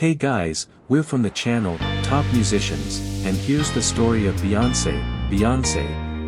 Hey guys, we're from the channel, Top Musicians, and here's the story of Beyoncé,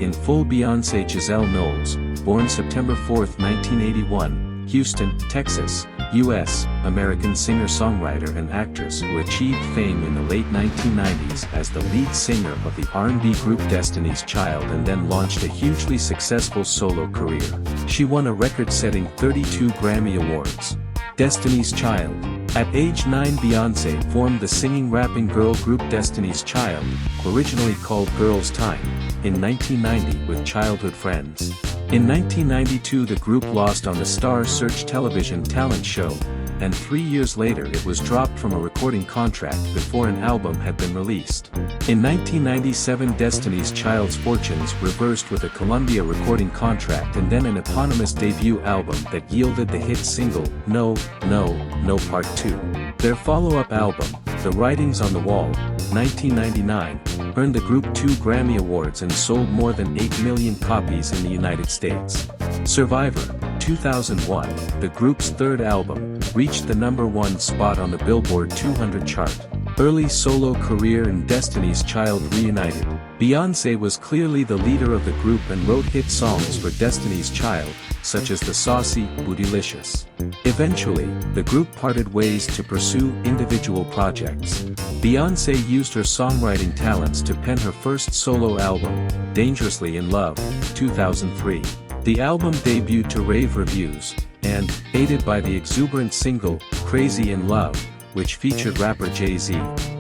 in full. Beyoncé Giselle Knowles, born September 4, 1981, Houston, Texas, U.S., American singer-songwriter and actress who achieved fame in the late 1990s as the lead singer of the R&B group Destiny's Child and then launched a hugely successful solo career. She won a record-setting 32 Grammy Awards. Destiny's Child. At age 9, Beyoncé formed the singing-rapping girl group Destiny's Child, originally called Girls' Tyme, in 1990 with childhood friends. In 1992 the group lost on the Star Search television talent show, and 3 years later it was dropped from a recording contract before an album had been released. In 1997 Destiny's Child's fortunes reversed with a Columbia recording contract and then an eponymous debut album that yielded the hit single, No, No, No Part 2. Their follow-up album, The Writings on the Wall, 1999, earned the group 2 Grammy Awards and sold more than 8 million copies in the United States. Survivor, 2001, the group's third album, reached the #1 spot on the Billboard 200 chart. Early solo career and Destiny's Child reunited. Beyoncé was clearly the leader of the group and wrote hit songs for Destiny's Child, such as the saucy Bootylicious. Eventually, the group parted ways to pursue individual projects. Beyoncé used her songwriting talents to pen her first solo album, Dangerously in Love, 2003. The album debuted to rave reviews, and, aided by the exuberant single, Crazy in Love, which featured rapper Jay-Z,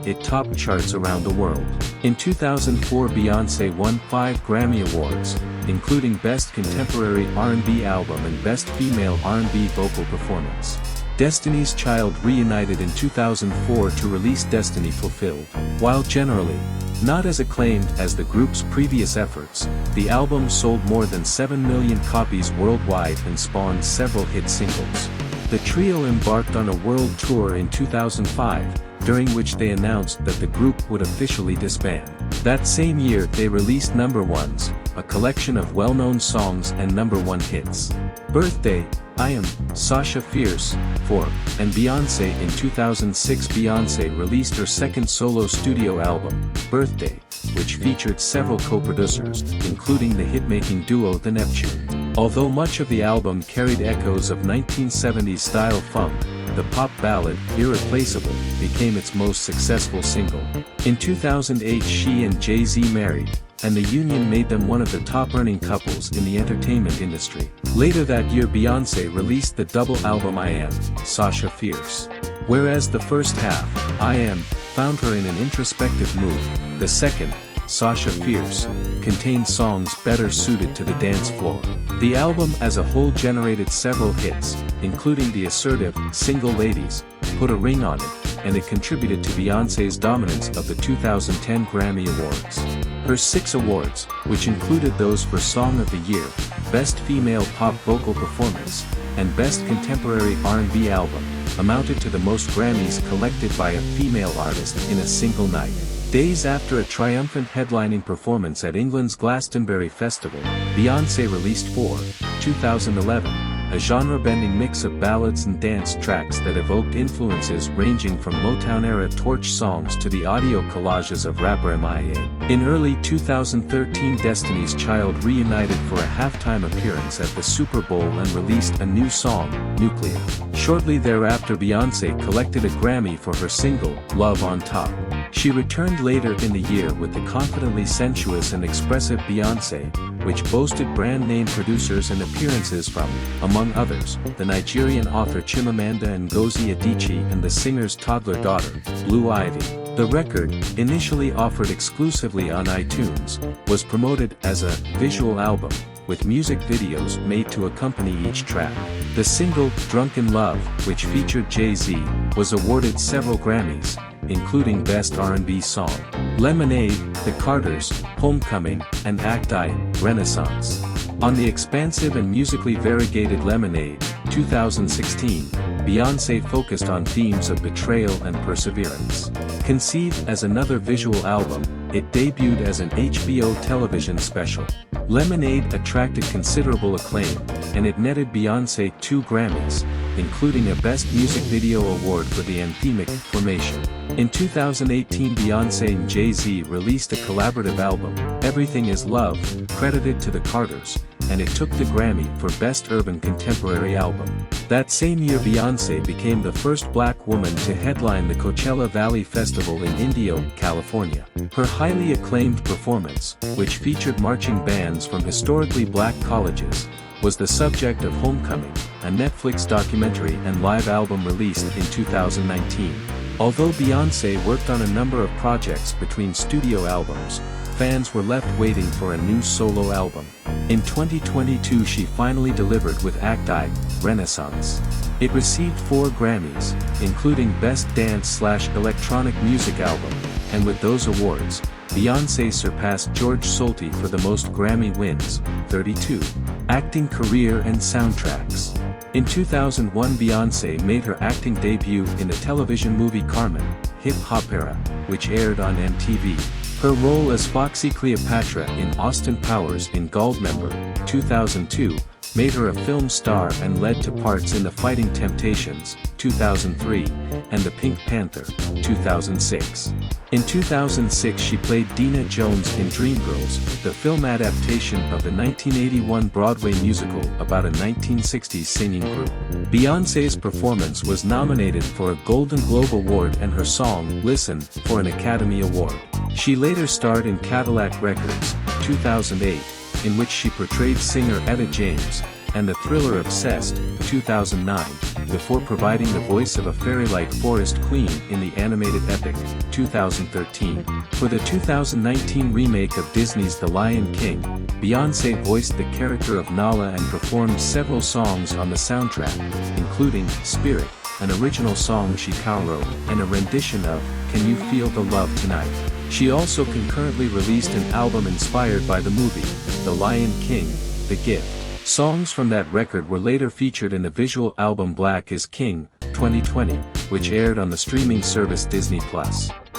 it topped charts around the world. In 2004 Beyoncé won 5 Grammy Awards, including Best Contemporary R&B Album and Best Female R&B Vocal Performance. Destiny's Child reunited in 2004 to release Destiny Fulfilled. While generally not as acclaimed as the group's previous efforts, the album sold more than 7 million copies worldwide and spawned several hit singles. The trio embarked on a world tour in 2005, during which they announced that the group would officially disband. That same year they released #1s, a collection of well-known songs and #1 hits. Birthday, I Am, Sasha Fierce, 4, and Beyoncé. In 2006 Beyoncé released her second solo studio album, Birthday, which featured several co-producers, including the hit-making duo The Neptune. Although much of the album carried echoes of 1970s style funk, the pop ballad, Irreplaceable, became its most successful single. In 2008 she and Jay-Z married, and the union made them one of the top-earning couples in the entertainment industry. Later that year Beyoncé released the double album I Am, Sasha Fierce. Whereas the first half, I Am, found her in an introspective mood, the second, Sasha Fierce, contained songs better suited to the dance floor. The album as a whole generated several hits, including the assertive, Single Ladies, Put a Ring on It, and it contributed to Beyoncé's dominance of the 2010 Grammy Awards. Her 6 awards, which included those for Song of the Year, Best Female Pop Vocal Performance, and Best Contemporary R&B Album, amounted to the most Grammys collected by a female artist in a single night. Days after a triumphant headlining performance at England's Glastonbury Festival, Beyoncé released 4, 2011, a genre-bending mix of ballads and dance tracks that evoked influences ranging from Motown-era torch songs to the audio collages of rapper MIA. In early 2013 Destiny's Child reunited for a halftime appearance at the Super Bowl and released a new song, Nuclear. Shortly thereafter Beyoncé collected a Grammy for her single, Love on Top. She returned later in the year with the confidently sensuous and expressive Beyoncé, which boasted brand-name producers and appearances from, among others, the Nigerian author Chimamanda Ngozi Adichie and the singer's toddler daughter, Blue Ivy. The record, initially offered exclusively on iTunes, was promoted as a visual album, with music videos made to accompany each track. The single, Drunk in Love, which featured Jay-Z, was awarded several Grammys, including Best R&B Song. Lemonade, The Carters, Homecoming, and Act I, Renaissance. On the expansive and musically variegated Lemonade, 2016, Beyoncé focused on themes of betrayal and perseverance. Conceived as another visual album, it debuted as an HBO television special. Lemonade attracted considerable acclaim, and it netted Beyoncé 2 Grammys, including a Best Music Video award for the anthemic formation. In 2018, Beyoncé and Jay-Z released a collaborative album, Everything Is Love, credited to the Carters, and it took the Grammy for Best Urban Contemporary Album. That same year, Beyoncé became the first black woman to headline the Coachella Valley Festival in Indio, California. Her highly acclaimed performance, which featured marching bands from historically black colleges, was the subject of Homecoming, a Netflix documentary and live album released in 2019. Although Beyoncé worked on a number of projects between studio albums, fans were left waiting for a new solo album. In 2022, she finally delivered with Act I, Renaissance. It received 4 Grammys, including Best Dance/Electronic Music Album, and with those awards, Beyoncé surpassed George Solti for the most Grammy wins, 32. Acting career and soundtracks. In 2001, Beyoncé made her acting debut in the television movie Carmen, Hip Hop Era, which aired on MTV. Her role as Foxy Cleopatra in Austin Powers in Goldmember, 2002, made her a film star and led to parts in The Fighting Temptations, 2003, and The Pink Panther, 2006. In 2006, she played Dina Jones in Dreamgirls, the film adaptation of the 1981 Broadway musical about a 1960s singing group. Beyoncé's performance was nominated for a Golden Globe Award and her song, Listen, for an Academy Award. She later starred in Cadillac Records, 2008, in which she portrayed singer Etta James, and the thriller Obsessed, 2009, before providing the voice of a fairy-like forest queen in the animated epic, 2013. For the 2019 remake of Disney's The Lion King, Beyoncé voiced the character of Nala and performed several songs on the soundtrack, including Spirit, an original song she co-wrote, and a rendition of Can You Feel the Love Tonight. She also concurrently released an album inspired by the movie, The Lion King, The Gift. Songs from that record were later featured in the visual album Black is King, 2020, which aired on the streaming service Disney+.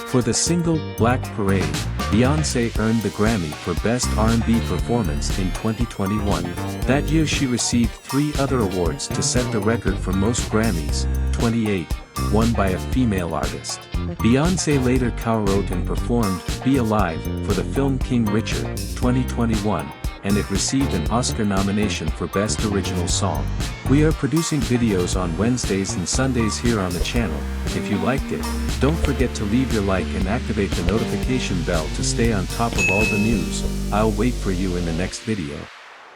For the single, Black Parade, Beyoncé earned the Grammy for Best R&B Performance in 2021. That year she received 3 other awards to set the record for most Grammys, 28, won by a female artist. Beyoncé later co-wrote and performed Be Alive for the film King Richard, 2021, and it received an Oscar nomination for Best Original Song. We are producing videos on Wednesdays and Sundays here on the channel. If you liked it, don't forget to leave your like and activate the notification bell to stay on top of all the news. I'll wait for you in the next video.